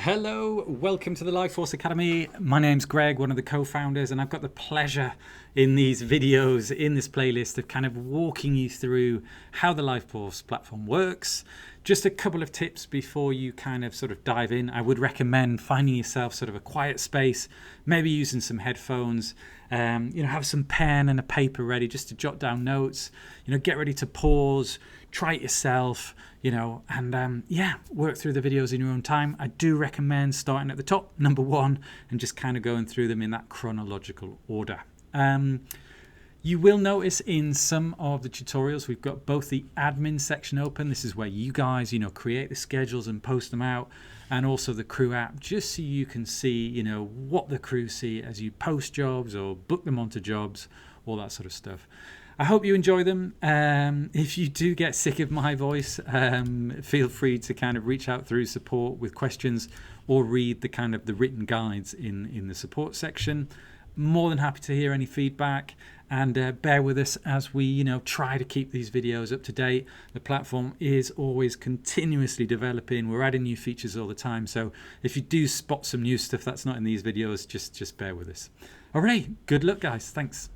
Hello, welcome to the Liveforce Academy. My name's Greg, one of the co-founders, and I've got the pleasure in these videos, in this playlist, of kind of walking you through how the Liveforce platform works. Just a couple of tips before you kind of sort of dive in. I would recommend finding yourself sort of a quiet space, maybe using some headphones, have some pen and a paper ready just to jot down notes, get ready to pause, try it yourself, and work through the videos in your own time. I do recommend starting at the top, number one, and just kind of going through them in that chronological order. You will notice in some of the tutorials, we've got both the admin section open. This is where you guys, create the schedules and post them out, and also the crew app, just so you can see, what the crew see as you post jobs or book them onto jobs, all that sort of stuff. I hope you enjoy them. If you do get sick of my voice, feel free to kind of reach out through support with questions or read the written guides in the support section. More than happy to hear any feedback, and bear with us as we try to keep these videos up to date. The platform is always continuously developing. We're adding new features all the time, so if you do spot some new stuff that's not in these videos, just bear with us. All right, good luck guys. Thanks.